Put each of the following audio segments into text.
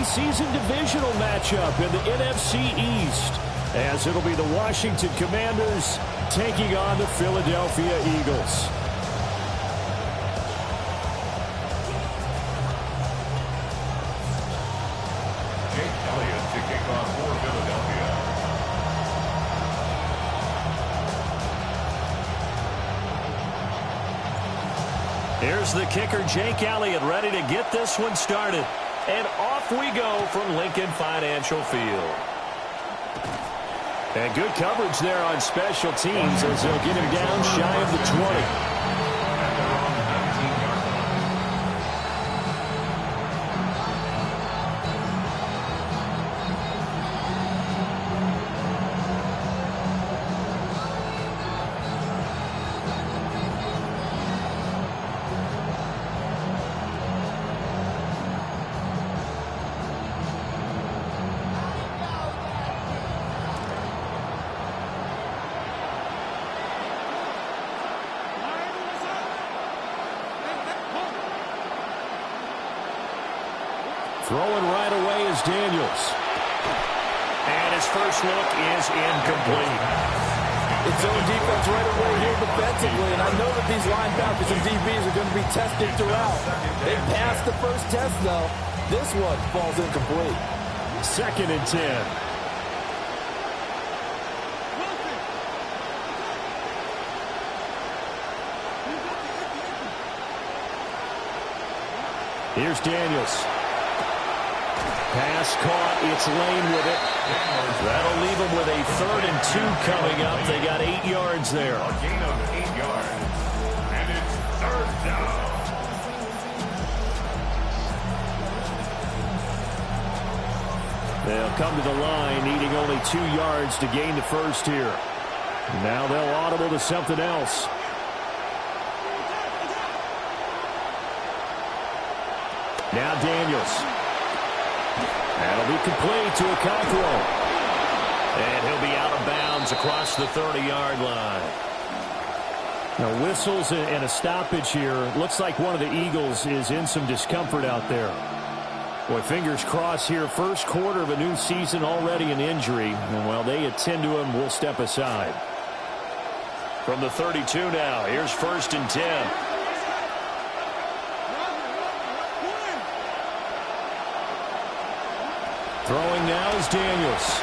preseason divisional matchup in the NFC East, as it'll be the Washington Commanders taking on the Philadelphia Eagles. Jake Elliott to kick off for Philadelphia. Here's the kicker, Jake Elliott, ready to get this one started. And off we go from Lincoln Financial Field. And good coverage there on special teams as they'll get him down shy of the 20. Throwing right away is Daniels. And his first look is incomplete. It's zone defense right away here defensively, and I know that these linebackers and DBs are going to be tested throughout. They passed the first test, though. This one falls incomplete. 2nd and 10. Here's Daniels. Pass caught. It's Lane with it. That'll leave them with a 3rd and 2 coming up. They got 8 yards there. A gain of 8 yards. And it's 3rd down. They'll come to the line, needing only 2 yards to gain the first here. Now they'll audible to something else. Now Daniels. That'll be complete to Okonkwo. And he'll be out of bounds across the 30-yard line. Now whistles and a stoppage here. Looks like one of the Eagles is in some discomfort out there. Boy, fingers crossed here. First quarter of a new season, already an injury. And while they attend to him, we'll step aside. From the 32 now, here's 1st and 10. Throwing now is Daniels.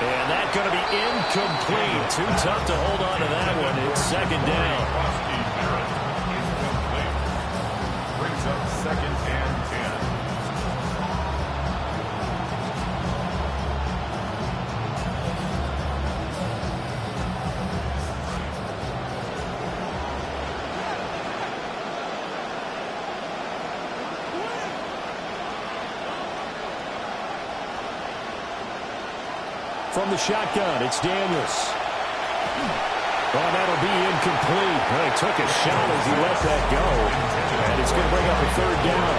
And that's going to be incomplete. Too tough to hold on to that one. It's 2nd down. Brings up 2nd and 10. From the shotgun, it's Daniels. Oh, that'll be incomplete. Well, he took a shot as he let that go. And it's going to bring up a 3rd down.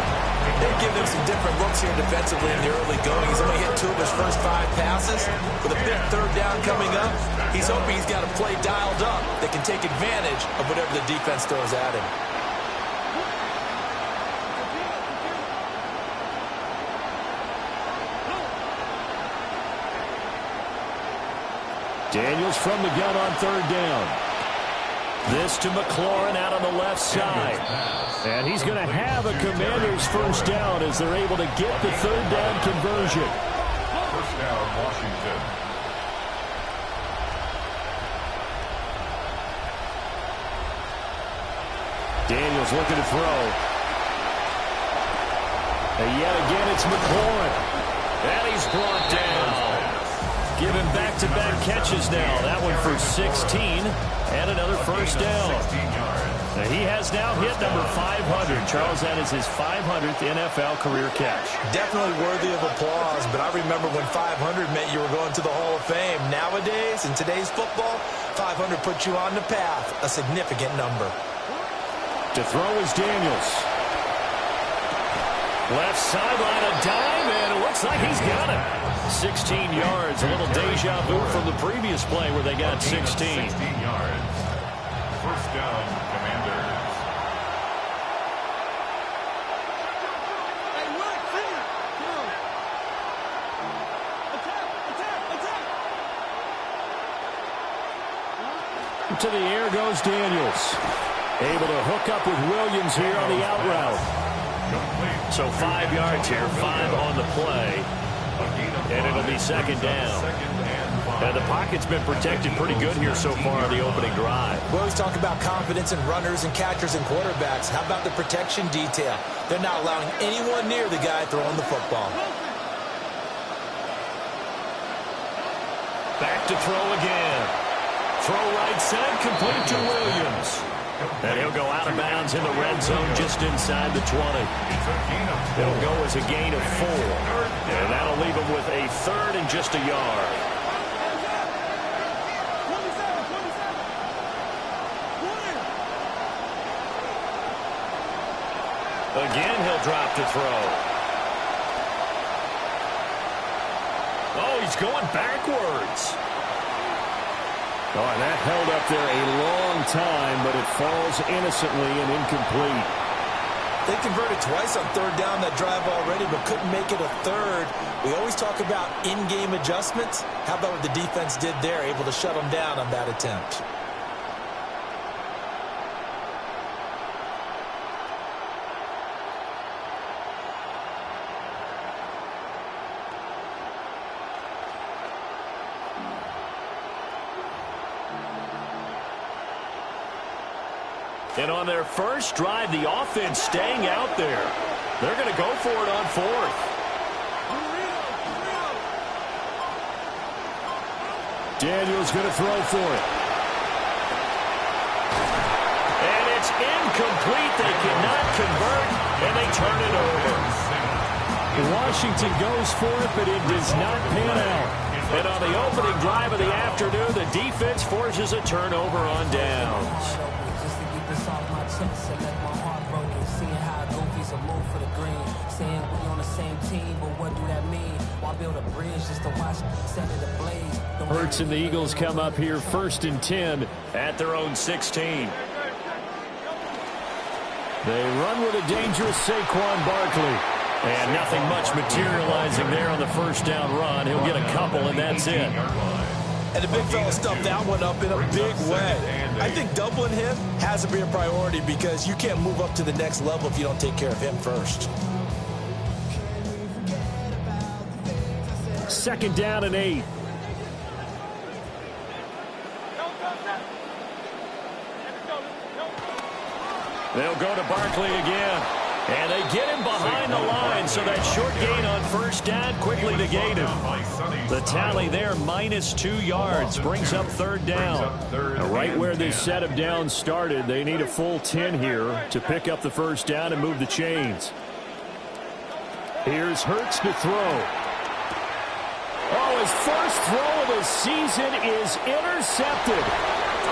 They've given him some different looks here defensively in the early going. He's only hit 2 of his first 5 passes. With a big 3rd down coming up, he's hoping he's got a play dialed up that can take advantage of whatever the defense throws at him. Daniels from the gun on 3rd down. This to McLaurin out on the left side. And he's going to have a Commanders first down as they're able to get the 3rd down conversion. First down, Washington. Daniels looking to throw. And yet again, it's McLaurin. And he's brought down. Give him back-to-back catches now. That one for 16 and another first down. Now he has now hit number 500. Charles, that is his 500th NFL career catch. Definitely worthy of applause, but I remember when 500 meant you were going to the Hall of Fame. Nowadays, in today's football, 500 puts you on the path, a significant number. To throw is Daniels. Left sideline, a dive, and it looks like he's got it. 16 yards, a little deja vu from the previous play where they got 16. 16 yards. First down, Commanders. To the air goes Daniels. Able to hook up with Williams here on the out route. So 5 yards here, 5 on the play. And it'll be second down. And the pocket's been protected pretty good here so far on the opening drive. We always talk about confidence in runners and catchers and quarterbacks. How about the protection detail? They're not allowing anyone near the guy throwing the football. Back to throw again. Throw right side, complete to Williams. And he'll go out of bounds in the red zone just inside the 20. It'll go as a gain of 4. And that'll leave him with a third and just a yard. Again, he'll drop to throw. Oh, he's going backwards. Oh, and that held up there a long time, but it falls innocently and incomplete. They converted twice on third down that drive already, but couldn't make it a third. We always talk about in-game adjustments. How about what the defense did there, able to shut them down on that attempt? And on their first drive, the offense staying out there. They're going to go for it on 4th. Daniels going to throw for it. And it's incomplete. They cannot convert, and they turn it over. Washington goes for it, but it does not pan out. And on the opening drive of the afternoon, the defense forces a turnover on downs. And let my heart broken, seeing how goofies are move for the green, saying we on the same team, but what do that mean? Why build a bridge just to watch set it ablaze? Hurts and the Eagles come up here 1st and 10 at their own 16. They run with a dangerous Saquon Barkley. And nothing much materializing there on the first down run. He'll get a couple, and that's it. And the big fella stuffed that one up in a big way. I think doubling him has to be a priority because you can't move up to the next level if you don't take care of him first. 2nd down and 8. They'll go to Barkley again. And they get him behind the line, so that short gain on first down quickly negated. The tally there, -2 yards, brings up 3rd down. Right where this set of downs started, they need a full 10 here to pick up the first down and move the chains. Here's Hurts to throw. Oh, his first throw of the season is intercepted.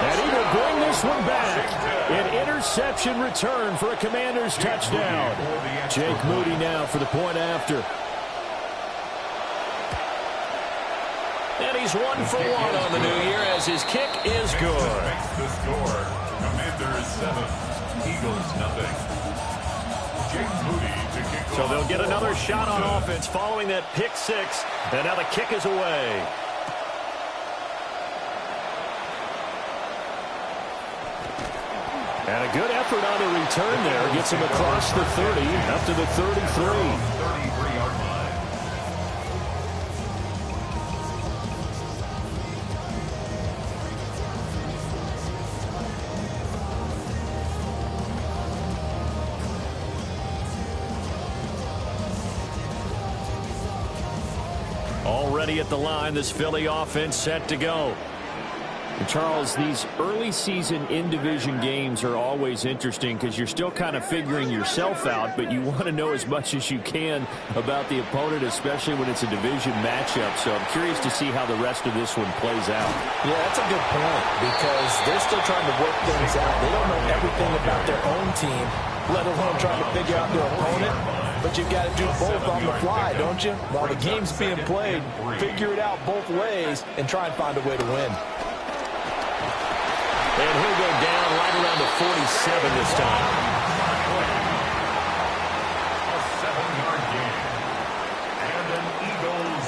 And he will bring this one back. An interception return for a Commanders touchdown. Jake Moody now for the point after. And he's 1 for 1 on the new year as his kick is good. The score, Commanders 7, Eagles nothing. Jake Moody to kick off. So they'll get another shot on offense following that pick 6. And now the kick is away. And a good effort on the return there. Gets him across the 30, up to the 33. 33-yard line. Already at the line, this Philly offense set to go. And Charles, these early season in-division games are always interesting because you're still kind of figuring yourself out, but you want to know as much as you can about the opponent, especially when it's a division matchup. So I'm curious to see how the rest of this one plays out. Yeah, that's a good point because they're still trying to work things out. They don't know everything about their own team, let alone trying to figure out their opponent. But you've got to do both on the fly, don't you? While the game's being played, figure it out both ways and try and find a way to win. And he'll go down right around the 47 this time. A 7-yard gain. And an Eagles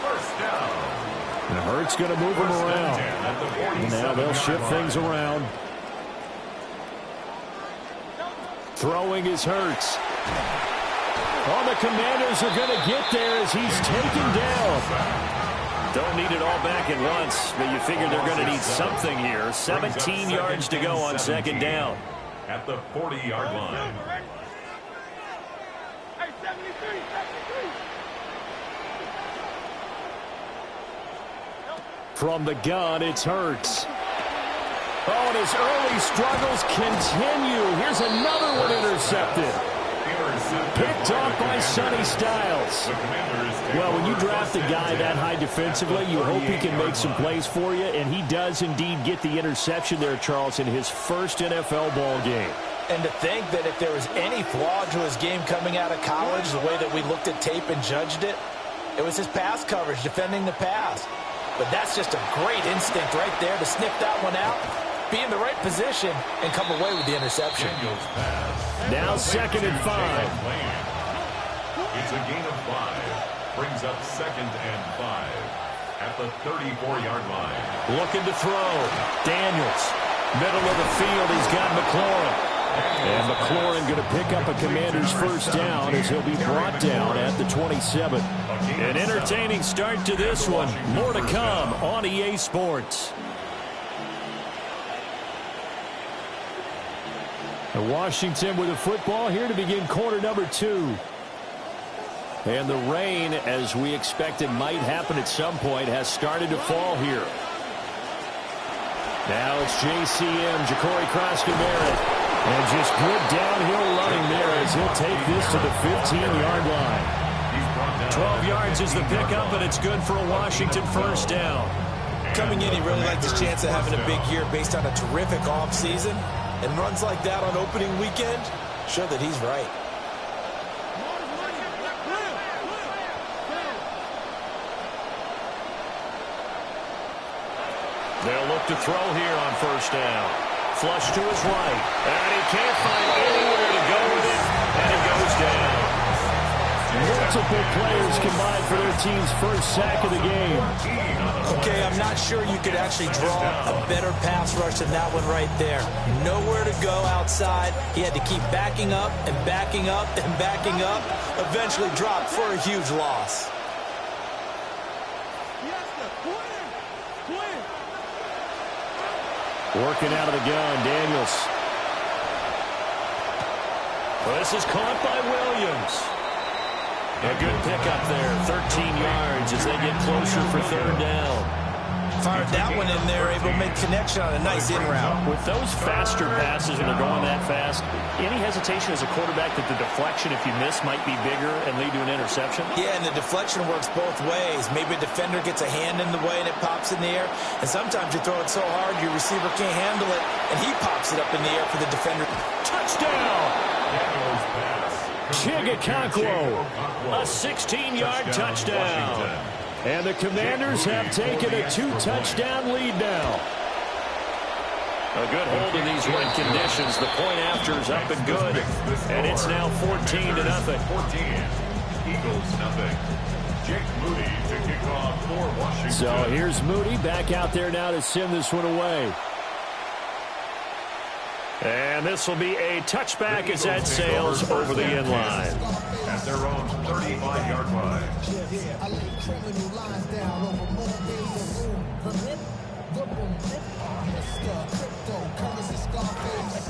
first down. And Hurts It's going to move them around. And now they'll shift things around. Throwing is Hurts. Oh, the Commanders are going to get there as he's taken down. Don't need it all back at once, but you figure they're going to need something here. 17 yards to go on second down. At the 40-yard line. From the gun, it's Hurts. Oh, and his early struggles continue. Here's another one intercepted. Picked off by Sonny Styles. Well, when you draft a guy that high defensively, you hope he can make some plays for you, and he does indeed get the interception there, Charles, in his first NFL ball game. And to think that if there was any flaw to his game coming out of college, the way that we looked at tape and judged it, it was his pass coverage, defending the pass. But that's just a great instinct right there to sniff that one out, be in the right position, and come away with the interception. Now 2nd and 5. It's a gain of 5. Brings up 2nd and 5 at the 34-yard line. Looking to throw. Daniels. Middle of the field, he's got McLaurin. And McLaurin going to pick up a Commander's first down as he'll be brought down at the 27. An entertaining start to this one. More to come on EA Sports. And Washington with the football here to begin quarter number 2. And the rain, as we expected might happen at some point, has started to fall here. Now it's JCM, Ja'Cory Crosby-Merritt. And just good downhill running there as he'll take this to the 15-yard line. 12 yards is the pickup, and it's good for a Washington first down. Coming in, he really liked his chance of having a big year based on a terrific offseason. And runs like that on opening weekend show that he's right. They'll look to throw here on first down. Flush to his right. And he can't find anywhere to go with it. And it goes down. Multiple players combined for their team's first sack of the game. Okay, I'm not sure you could actually draw a better pass rush than that one right there. Nowhere to go outside. He had to keep backing up and backing up and backing up. Eventually dropped for a huge loss. Working out of the gun, Daniels. Well, this is caught by Williams. A good pickup there, 13 yards as they get closer for third down. Fired that one in there, able to make connection on a nice in route. With those faster passes when they're going that fast, any hesitation as a quarterback that the deflection, if you miss, might be bigger and lead to an interception? Yeah, and the deflection works both ways. Maybe a defender gets a hand in the way and it pops in the air. And sometimes you throw it so hard your receiver can't handle it, and he pops it up in the air for the defender. Touchdown! Chigga-Conquo, a 16-yard touchdown. And the Commanders have taken a 2-touchdown lead now. A good hold in these wet conditions. The point after is up and good. And it's now 14-0. 14. Eagles nothing. Jake Moody to kick off for Washington. So here's Moody back out there now to send this one away. And this will be a touchback as that sails over the end line. At their own 35-yard line.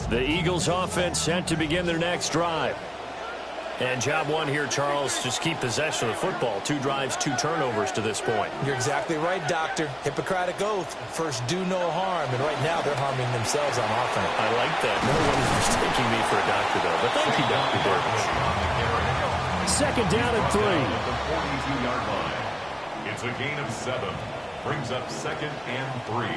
The Eagles offense set to begin their next drive. And job one here, Charles, just keep possession of the football. 2 drives, 2 turnovers to this point. You're exactly right, Doctor. Hippocratic oath. First, do no harm. And right now, they're harming themselves on offense. I like that. No one is mistaking me for a doctor, though. But thank you, Dr. Davis. Second down and 3. At the 42-yard line. It's a gain of 7. Brings up 2nd and 3.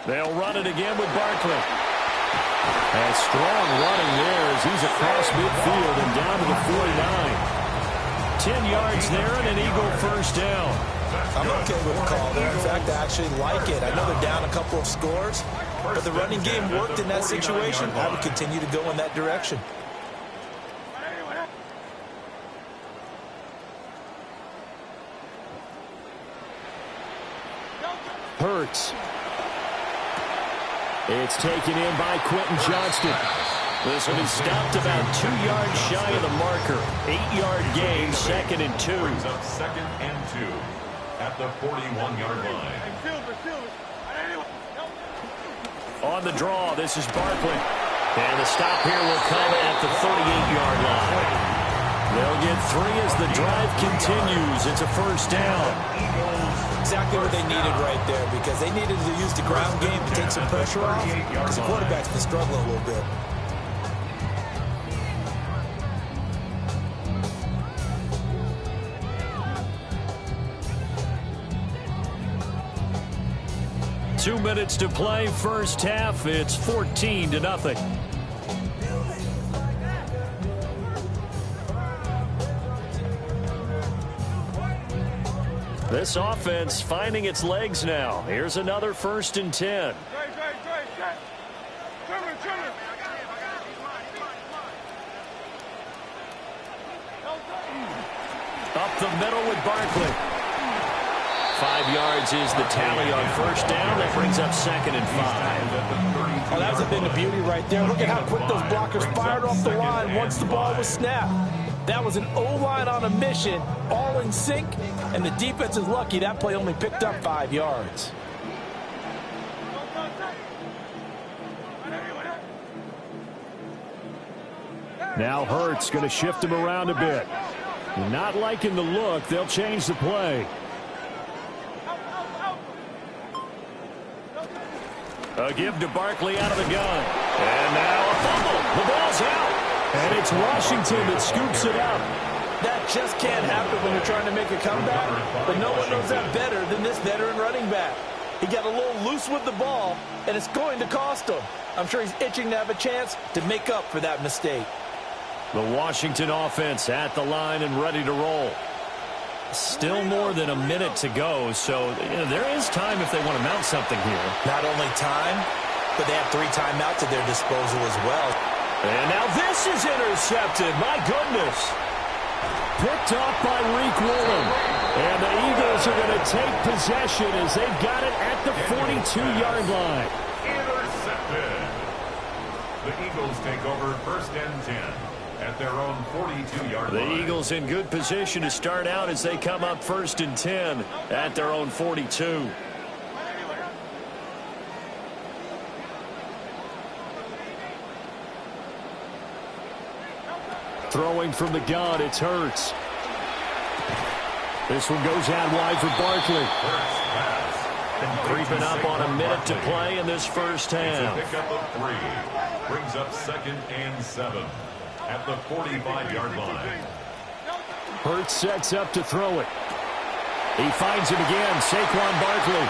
They'll run it again with Barkley. And strong running there as he's across midfield and down to the 49. 10 yards there and an Eagle first down. I'm okay with the call there. In fact, I actually like it. I know they're down a couple of scores, but the running game worked in that situation. I would continue to go in that direction. Hurts. It's taken in by Quentin Johnston. This one is stopped about 2 yards shy of the marker. 8-yard gain, 2nd and 2. Brings up 2nd and 2 at the 41-yard line. On the draw, this is Barkley. And the stop here will come at the 38-yard line. They'll get 3 as the drive continues. It's a first down. Exactly what they needed right there, because they needed to use the ground game to take some pressure off, because the quarterback's been struggling a little bit. Two minutes to play, first half. It's 14-0. This offense finding its legs now. Here's another 1st and 10. Up the middle with Barkley. 5 yards is the tally on first down. That brings up 2nd and 5. Oh, that's been the beauty right there. Look at how quick those blockers fired off the line once the ball was snapped. That was an O-line on a mission, all in sync, and the defense is lucky that play only picked up 5 yards. Now Hurts going to shift him around a bit. Not liking the look. They'll change the play. A give to Barkley out of the gun. And now a fumble. The ball's out. And it's Washington that scoops it up. That just can't happen when you're trying to make a comeback, but no one knows that better than this veteran running back. He got a little loose with the ball, and it's going to cost him. I'm sure he's itching to have a chance to make up for that mistake. The Washington offense at the line and ready to roll. Still more than a minute to go, so there is time if they want to mount something here. Not only time, but they have 3 timeouts at their disposal as well. And now this is intercepted. My goodness. Picked off by Reek Woolen. And the Eagles are going to take possession as they've got it at the 42-yard line. Intercepted. The Eagles take over 1st and 10 at their own 42-yard line. The Eagles in good position to start out as they come up 1st and 10 at their own 42. Throwing from the gun, it's Hurts. This one goes out wide for Barkley. Creeping up on a minute to play in this first half. It's a pickup of 3. Brings up 2nd and 7 at the 45-yard line. Hurts sets up to throw it. He finds it again. Saquon Barkley.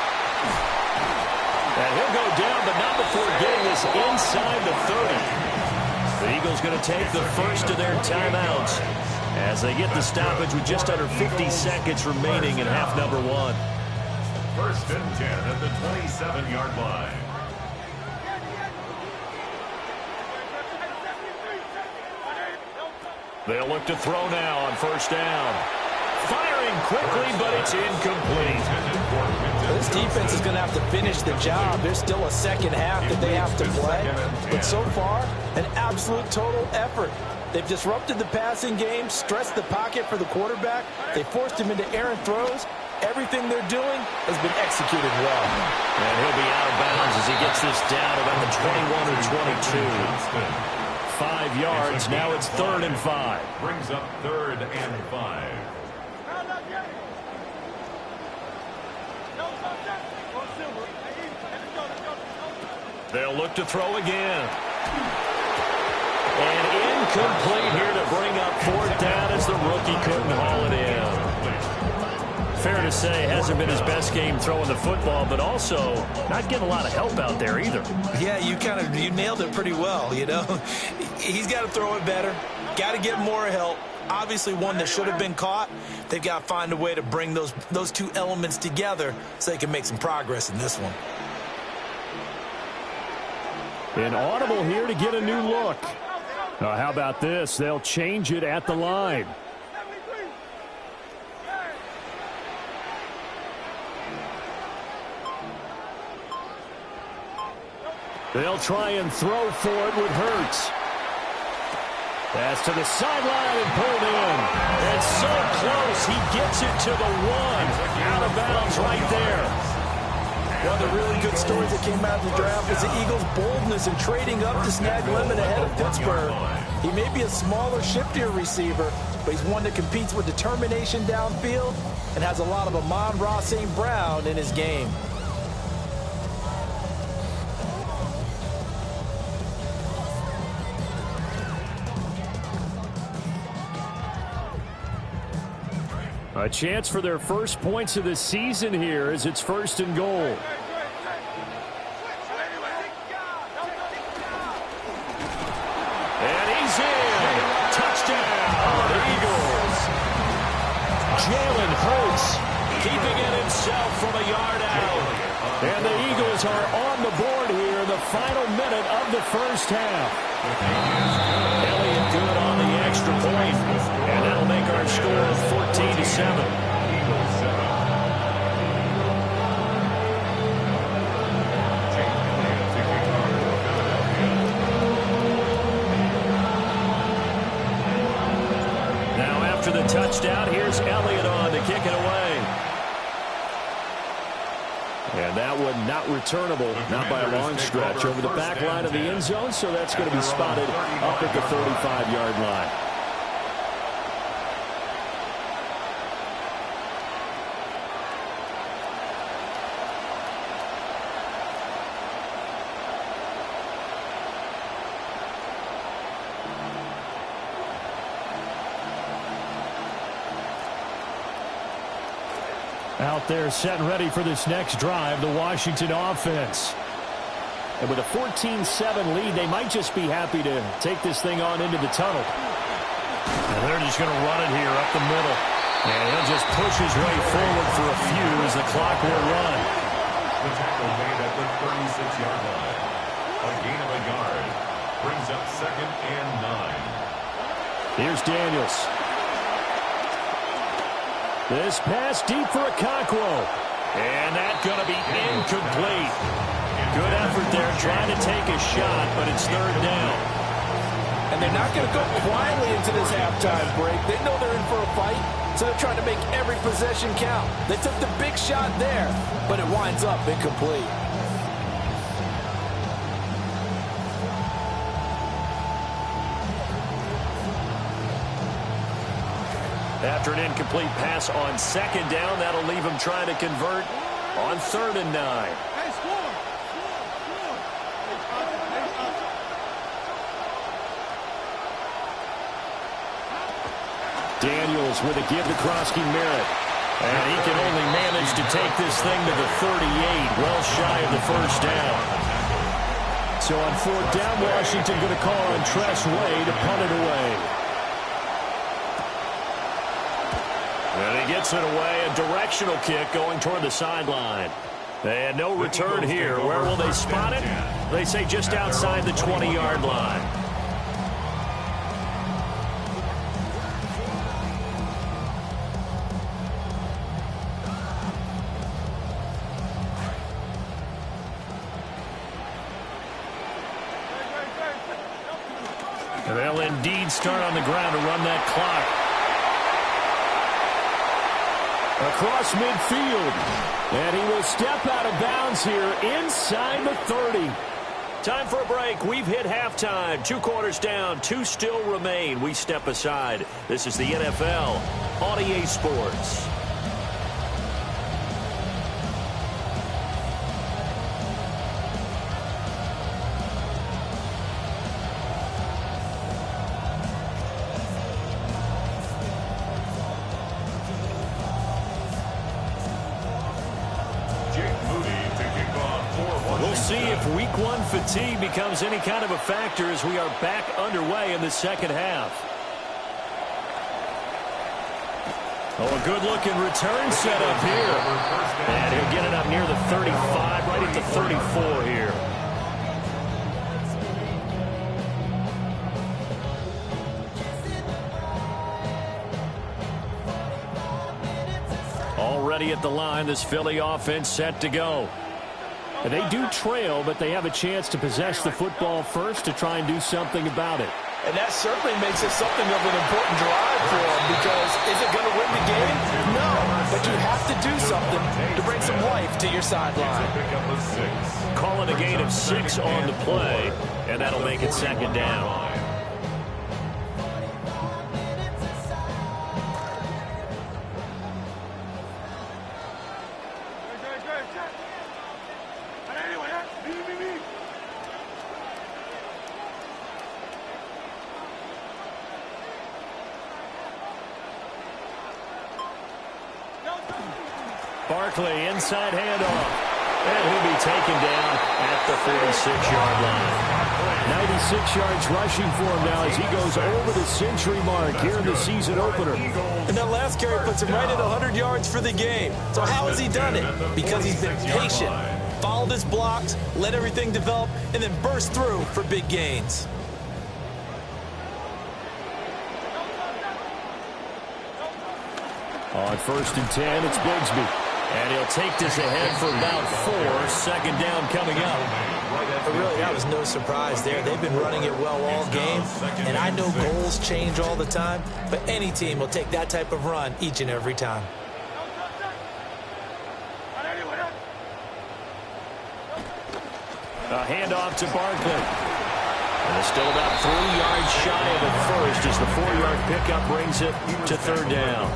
And he'll go down, but not before getting this inside the 30. The Eagles going to take the first of their timeouts as they get the stoppage with just under 50 seconds remaining in half number 1. 1st and 10 at the 27-yard line. They'll look to throw now on first down. Firing quickly, but it's incomplete. This defense is going to have to finish the job. There's still a second half that they have to play. But so far, an absolute total effort. They've disrupted the passing game, stressed the pocket for the quarterback. They forced him into errant throws. Everything they're doing has been executed well. And he'll be out of bounds as he gets this down about the 21 or 22. 5 yards. Now it's 3rd and 5. Brings up 3rd and 5. They'll look to throw again. And incomplete here to bring up 4th down as the rookie couldn't haul it in. fair to say hasn't been his best game throwing the football, but also not getting a lot of help out there either. Yeah, you nailed it pretty well, you know. He's got to throw it better, got to get more help. Obviously one that should have been caught. They've got to find a way to bring those two elements together so they can make some progress in this one. An audible here to get a new look. How about this? They'll change it at the line. They'll try and throw for it with Hurts. Pass to the sideline and pulled in. And so close, he gets it to the one. Out of bounds right there. One of the really good stories that came out of the draft was the Eagles' boldness in trading up to snag Lemon ahead of Pittsburgh. He may be a smaller, shiftier receiver, but he's one that competes with determination downfield and has a lot of Amon-Ra St. Brown in his game. A chance for their first points of the season here as it's 1st and goal. And he's in. Touchdown, Eagles. Jalen Hurts keeping it himself from a yard out. And the Eagles are on the board here in the final minute of the first half. Elliott good on the extra point. And that'll make our score 14-7. Now after the touchdown, here's Elliott on to kick it away. And that one not returnable, not by a long stretch, over the back line of the end zone, so that's going to be spotted up at the 35-yard line. Out there set and ready for this next drive, the Washington offense. And with a 14-7 lead, they might just be happy to take this thing on into the tunnel. And they're just going to run it here up the middle. And he'll just push his way forward for a few as the clock will run. The tackle made at the 36-yard line. A gain of a yard brings up 2nd and 9. Here's Daniels. This pass deep for Okonkwo. And that's going to be incomplete. Good effort there trying to take a shot, but it's 3rd down. And they're not going to go quietly into this halftime break. They know they're in for a fight, so they're trying to make every possession count. They took the big shot there, but it winds up incomplete. After an incomplete pass on 2nd down, that'll leave him trying to convert on 3rd and 9. Daniels with a give to Krosky Merritt. And he can only manage to take this thing to the 38, well shy of the 1st down. So on 4th down, Washington going to call on Tress Way to punt it away. And he gets it away, a directional kick going toward the sideline. And no return here. Where will they spot it? They say just outside the 20-yard line. And they'll indeed start on the ground to run that clock. Across midfield. And he will step out of bounds here inside the 30. Time for a break. We've hit halftime. 2 quarters down. 2 still remain. We step aside. This is the NFL on EA Sports. We'll see if week one fatigue becomes any kind of a factor as we are back underway in the second half. Oh, a good-looking return set up here. And he'll get it up near the 35, right at the 34 here. Already at the line, this Philly offense set to go. And they do trail, but they have a chance to possess the football first to try and do something about it. And that certainly makes it something of an important drive for them, because is it going to win the game? No, but you have to do something to bring some life to your sideline. Calling a gain of 6 on the play, and that'll make it second down. Barkley, inside handoff. And he'll be taken down at the 46-yard line. 96 yards rushing for him now as he goes over the century mark here in the season opener. And that last carry puts him right at 100 yards for the game. So how has he done it? Because he's been patient, followed his blocks, let everything develop, and then burst through for big gains. On 1st and 10, it's Bigsby. And he'll take this ahead for about 4. Second down coming up. But really, that was no surprise there. They've been running it well all game. And I know goals change all the time, but any team will take that type of run each and every time. A handoff to Barkley. And it's still about 3 yards shy of it first as the 4-yard pickup brings it to third down.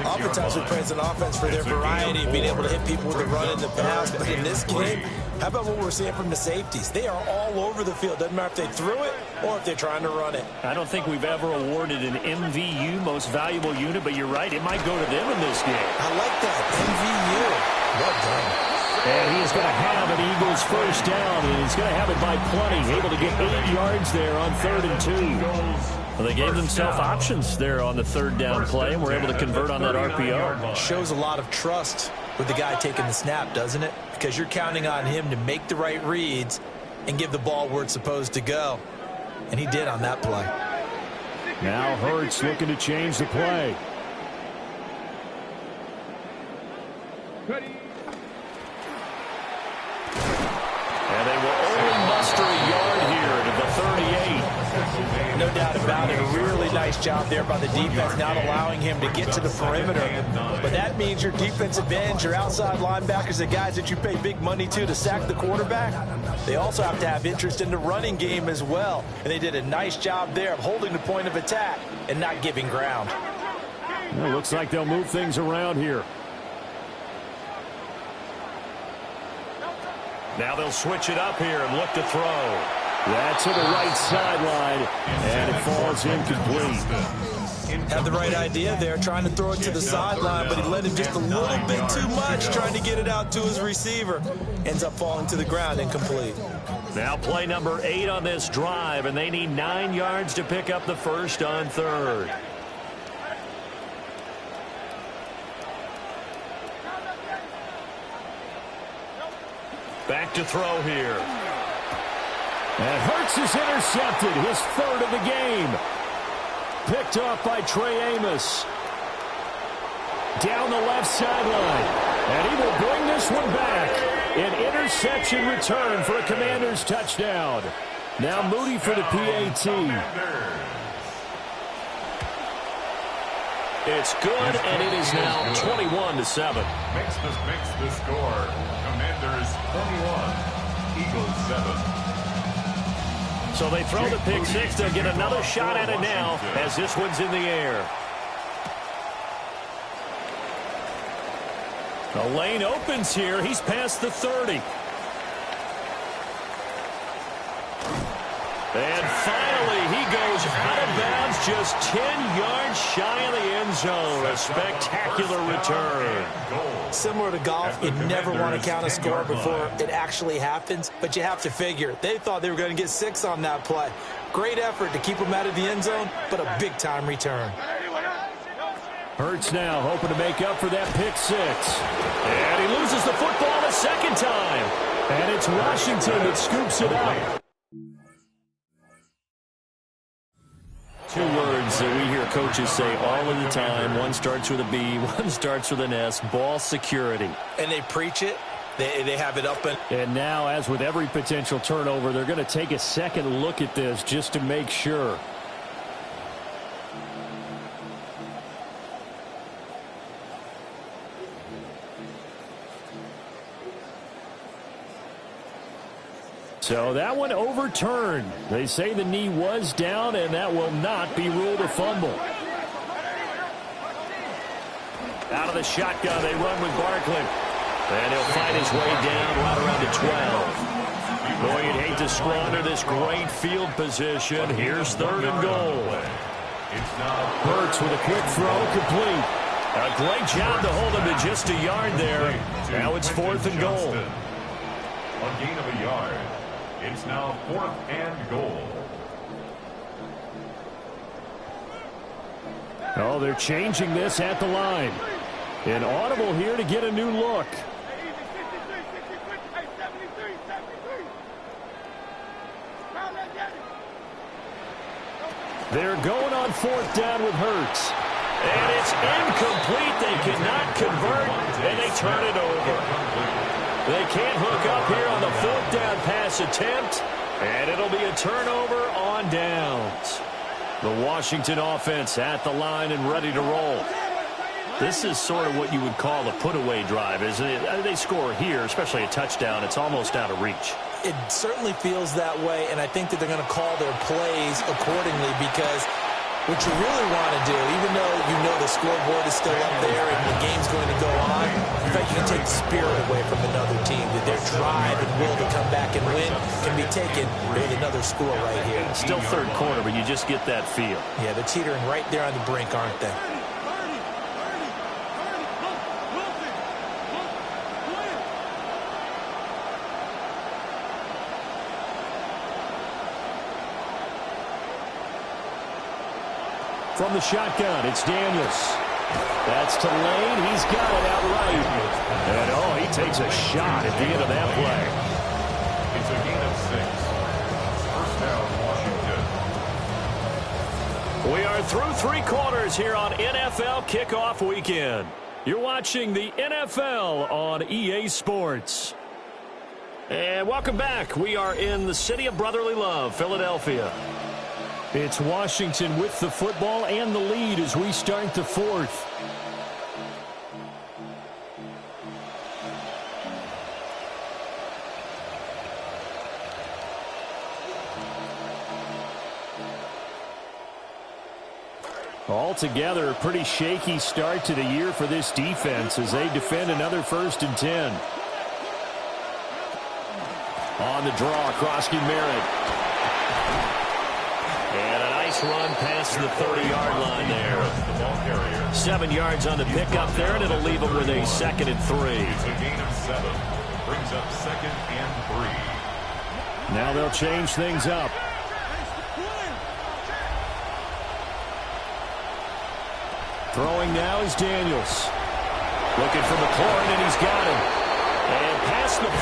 Oftentimes we praise an offense for their variety, being able to hit people with the run in the pass. But in this game, how about what we're seeing from the safeties? They are all over the field. Doesn't matter if they threw it or if they're trying to run it. I don't think we've ever awarded an MVU, most valuable unit, but you're right, it might go to them in this game. I like that, MVU. Well done. And he is going to have an Eagles first down, and he's going to have it by plenty, able to get 8 yards there on 3rd and 2. Well, they gave themselves options there on the 3rd down play, and were able to convert on that RPO. Shows a lot of trust with the guy taking the snap, doesn't it? Because you're counting on him to make the right reads and give the ball where it's supposed to go. And he did on that play. Now Hurts looking to change the play. And they will only muster a yard here to the 38. No doubt about it. A really nice job there by the defense, not allowing him to get to the perimeter. But that means your defensive ends, your outside linebackers, the guys that you pay big money to sack the quarterback, they also have to have interest in the running game as well. And they did a nice job there of holding the point of attack and not giving ground. Well, looks like they'll move things around here. Now they'll switch it up here and look to throw. That's to the right sideline, and it falls incomplete. Had the right idea there, trying to throw it to the sideline, but he let him just a little bit too much, trying to get it out to his receiver. Ends up falling to the ground, incomplete. Now play number 8 on this drive, and they need 9 yards to pick up the first on 3rd. Back to throw here. And Hurts is intercepted, his 3rd of the game. Picked off by Trey Amos. Down the left sideline. And he will bring this one back. An interception return for a Commanders touchdown. Now Moody for the PAT. It's good, and it is now 21-7. Makes the score. Commanders 21, Eagles 7. So they throw the pick six. They'll get another shot at it now as this one's in the air. The lane opens here. He's past the 30. And finally, he goes out of bounds just 10 yards shy of the end zone. A spectacular return. Similar to golf, you never want to count a score before it actually happens, but you have to figure they thought they were going to get 6 on that play. Great effort to keep them out of the end zone, but a big-time return. Hurts now hoping to make up for that pick 6. And he loses the football a second time. And it's Washington that scoops it up. 2 words that we hear coaches say all of the time. One starts with a B, one starts with an S. Ball security. And they preach it. They have it up. And now, as with every potential turnover, they're going to take a second look at this just to make sure. So that one overturned. They say the knee was down, and that will not be ruled a fumble. Out of the shotgun, they run with Barkley. And he'll find his way down right around the 12. Boy, you'd hate to squander this great field position. Here's 3rd and goal. Hurts with a quick throw, complete. A great job to hold him to just a yard there. Now it's 4th and goal. A gain of a yard. It's now 4th and goal. Oh, they're changing this at the line. An audible here to get a new look. They're going on 4th down with Hurts. And it's incomplete. They cannot convert, and they turn it over. They can't hook up here on the 4th down pass attempt, and it'll be a turnover on downs. The Washington offense at the line and ready to roll. This is sort of what you would call a put-away drive, isn't it? They score here, especially a touchdown. It's almost out of reach. It certainly feels that way, and I think that they're going to call their plays accordingly because what you really want to do, even though you know the scoreboard is still up there and the game's going to go on, in fact, you can take the spirit away from another team. That their drive and will to come back and win can be taken with another score right here. Still 3rd quarter, but you just get that feel. Yeah, they're teetering right there on the brink, aren't they? From the shotgun, it's Daniels. That's to Lane. He's got it outright. And, oh, he takes a shot at the end of that play. It's a gain of 6. 1st down, Washington. We are through 3 quarters here on NFL Kickoff Weekend. You're watching the NFL on EA Sports. And welcome back. We are in the city of brotherly love, Philadelphia. It's Washington with the football and the lead as we start the 4th. Altogether, a pretty shaky start to the year for this defense as they defend another 1st and 10. On the draw, Krosky Merritt. And a nice run past the 30-yard line there. 7 yards on the pickup there, and it'll leave them with a 2nd and 3. It's a gain of 7. Brings up 2nd and 3. Now they'll change things up. Throwing now is Daniels. Looking for McLaurin, and he's got him. And past the 40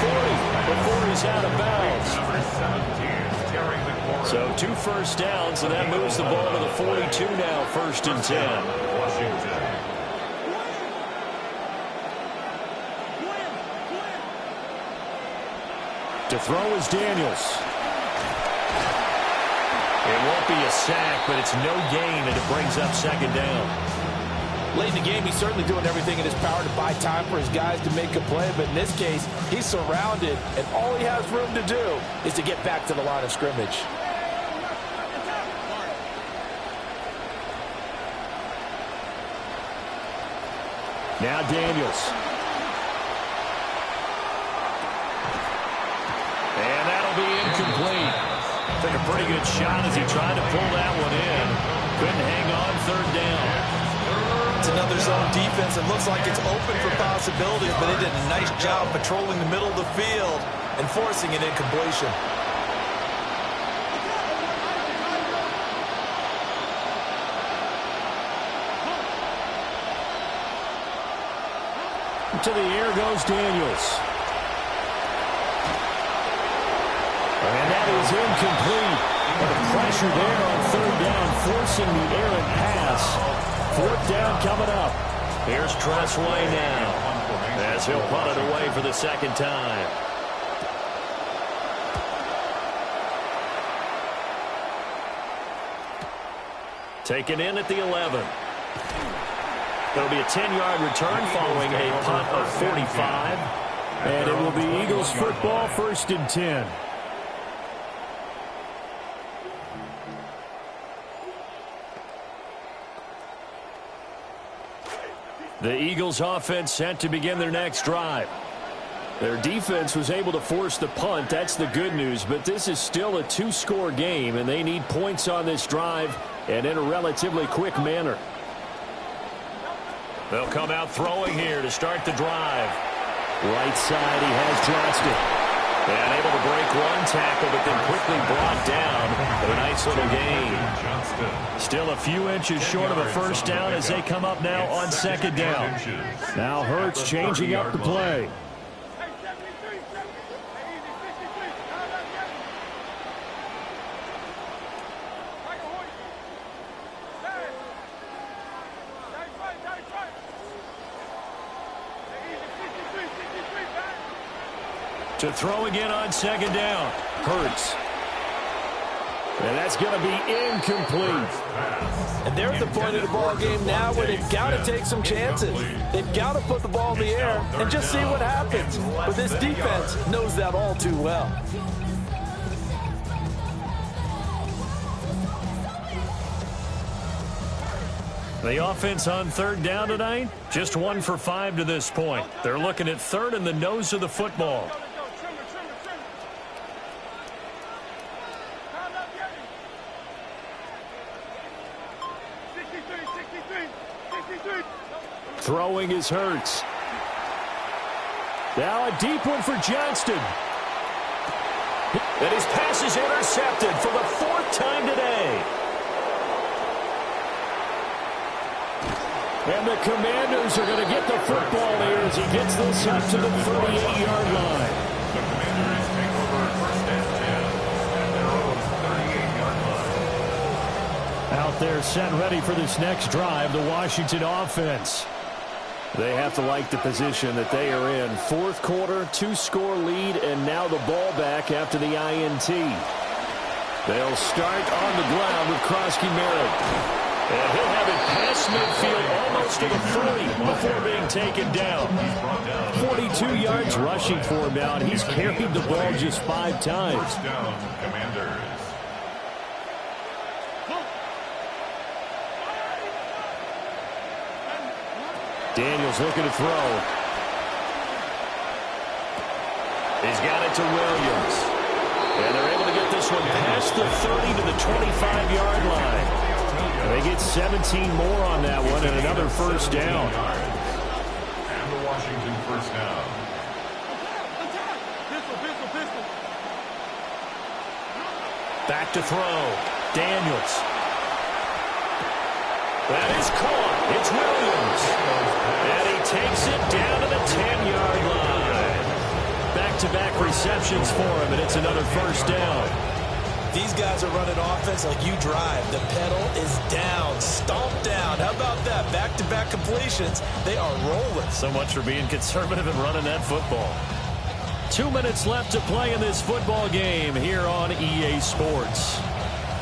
before he's out of bounds. Number 17, Terry McLaurin. So 2 first downs, and that moves the ball to the 42 now, 1st and 10. Washington. To throw is Daniels. It won't be a sack, but it's no gain, and it brings up 2nd down. Late in the game, he's certainly doing everything in his power to buy time for his guys to make a play, but in this case, he's surrounded, and all he has room to do is to get back to the line of scrimmage. Now Daniels. And that'll be incomplete. Took a pretty good shot as he tried to pull that one in. Couldn't hang on third down. It's another zone defense. It looks like it's open for possibilities, but they did a nice job patrolling the middle of the field and forcing an incompletion. To the air goes Daniels. And that is incomplete. But the pressure there on third down, forcing the errant pass. Fourth down coming up. Here's Tressway now, as he'll punt it away for the second time. Taken in at the 11. It'll be a 10-yard return following a punt of 45. And it will be Eagles football, 1st and 10. The Eagles offense set to begin their next drive. Their defense was able to force the punt. That's the good news. But this is still a 2-score game, and they need points on this drive and in a relatively quick manner. They'll come out throwing here to start the drive. Right side, he has Johnston. And able to break one tackle, but then quickly brought down. But a nice little gain. Still a few inches short of a first down as they come up now on second down. Now Hurts changing up the play. To throw again on second down. Hurts. And that's going to be incomplete. And they're at the point of the ball game now where they've got to take some chances. They've got to put the ball in the air and just see what happens. But this defense knows that all too well. The offense on third down tonight, just 1 for 5 to this point. They're looking at third and the nose of the football. Throwing is Hurts. Now a deep one for Johnston. And his pass is intercepted for the 4th time today. And the Commanders are going to get the football here as he gets this up to the 38-yard line. The Commanders take over 1st and 10 at their own 38-yard line. Out there set ready for this next drive, the Washington offense. They have to like the position that they are in. 4th quarter, 2-score lead, and now the ball back after the INT. They'll start on the ground with Krosky-Merritt. And he'll have it past midfield almost to the 40 before being taken down. 42 yards rushing for him now, and he's carried the ball just 5 times. First down, Commanders. Daniels looking to throw. He's got it to Williams. And they're able to get this one past the 30 to the 25-yard line. They get 17 more on that one and another first down. And the Washington first down. Back to throw. Daniels. That is caught. It's Williams. And he takes it down to the 10-yard line. Back-to-back receptions for him, and it's another first down. These guys are running offense like you drive. The pedal is down, stomped down. How about that? Back-to-back completions. They are rolling. So much for being conservative and running that football. 2 minutes left to play in this football game here on EA Sports.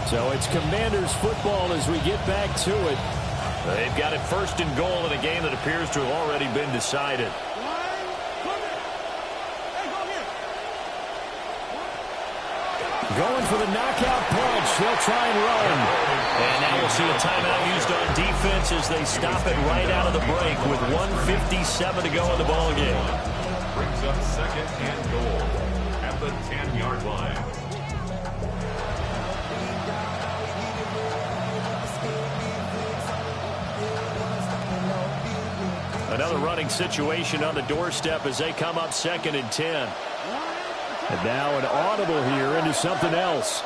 So it's Commanders football as we get back to it. They've got it 1st and goal in a game that appears to have already been decided. Going for the knockout punch. They'll try and run. And now we'll see a timeout used on defense as they stop it right out of the break with 1:57 to go in the ball game. Brings up 2nd and goal at the 10-yard line. Another running situation on the doorstep as they come up 2nd and 10. And now an audible here into something else.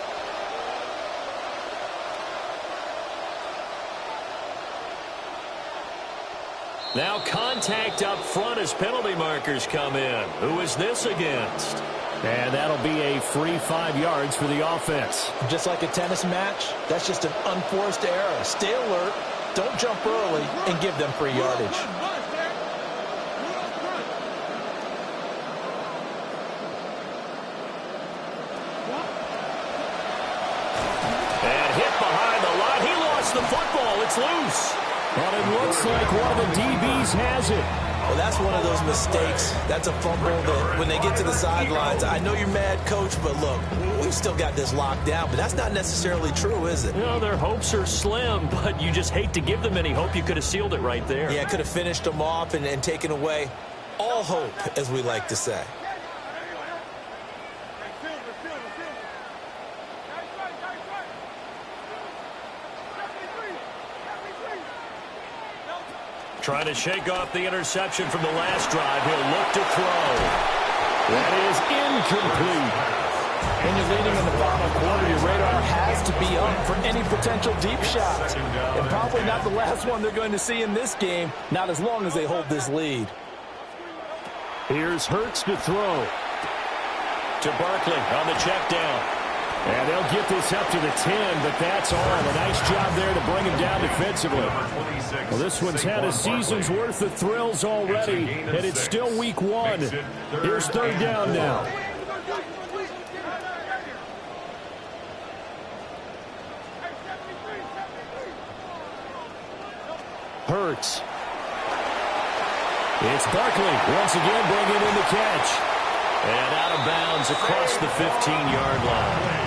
Now contact up front as penalty markers come in. Who is this against? And that'll be a free 5 yards for the offense. Just like a tennis match, that's just an unforced error. Stay alert, don't jump early, and give them free yardage. And hit behind the line. He lost the football. It's loose. But it looks like one of the DBs has it. Well, that's one of those mistakes. That's a fumble that when they get to the sidelines, I know you're mad, Coach, but look, we've still got this locked down. But that's not necessarily true, is it? No, their hopes are slim, but you just hate to give them any hope. You could have sealed it right there. Yeah, could have finished them off and taken away all hope, as we like to say. Trying to shake off the interception from the last drive. He'll look to throw. That is incomplete. When you're leading in the final quarter, your radar has to be up for any potential deep shots. And probably not the last one they're going to see in this game, not as long as they hold this lead. Here's Hurts to throw. To Barkley on the check down. And they'll get this up to the 10, but that's all. A nice job there to bring him down defensively. Well, this one's had a season's worth of thrills already, and it's still week 1. Here's 3rd down now. Hurts. It's Barkley once again bringing in the catch. And out of bounds across the 15-yard line.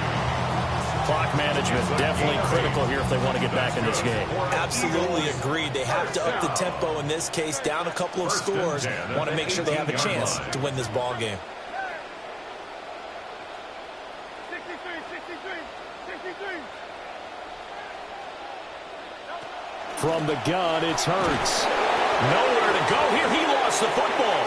Clock management definitely critical here if they want to get back in this game. Absolutely agreed. They have to up the tempo in this case, down a couple of scores. Want to make sure they have a chance to win this ball game. From the gun, it's Hurts. Nowhere to go here. He lost the football.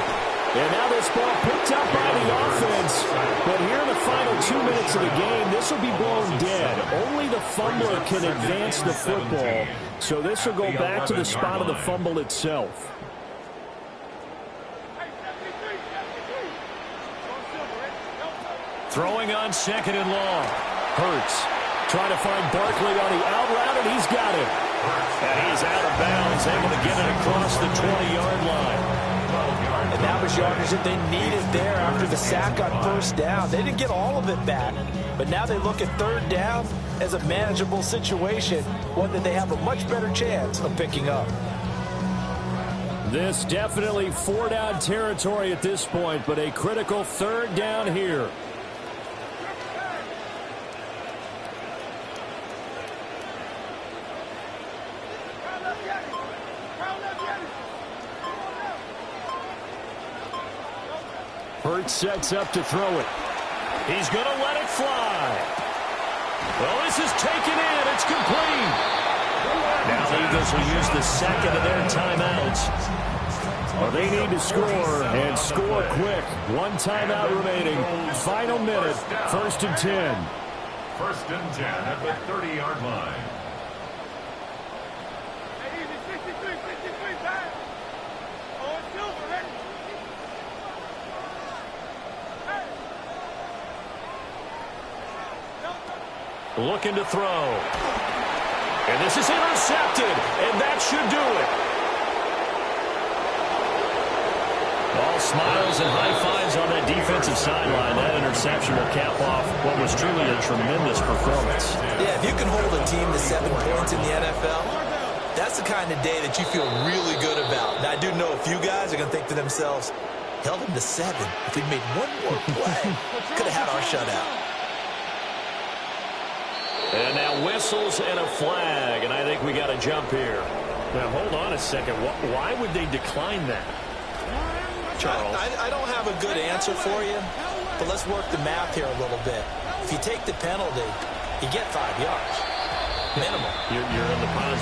And now this ball picked up by the offense. But here in the final 2 minutes of the game, this will be blown dead. Only the fumbler can advance the football. So this will go back to the spot of the fumble itself. Throwing on 2nd and long. Hurts trying to find Barkley on the out route, and he's got it. And he's out of bounds, able to get it across the 20-yard line. And that was yardage that they needed there after the sack on 1st down. They didn't get all of it back, but now they look at 3rd down as a manageable situation, one that they have a much better chance of picking up. This definitely 4-down territory at this point, but a critical 3rd down here. Hurts sets up to throw it. He's going to let it fly. Well, this is taken in. It's complete. Now the Eagles will use the 2nd of their timeouts. Well, they need to score, and score quick. 1 timeout remaining. Final minute. 1st and 10. 1st and 10 at the 30-yard line. Looking to throw. And this is intercepted, and that should do it. All smiles and high fives on that defensive sideline. That interception will cap off what was truly a tremendous performance. Yeah, if you can hold a team to 7 points in the NFL, that's the kind of day that you feel really good about. Now, I do know a few guys are going to think to themselves, held them to 7. If we made one more play, could have had our shutout. And now whistles and a flag, and I think we got to jump here. Now, hold on a second. Why would they decline that? Charles? I don't have a good answer for you, but let's work the math here a little bit. If you take the penalty, you get 5 yards. Minimum. You're in the positive.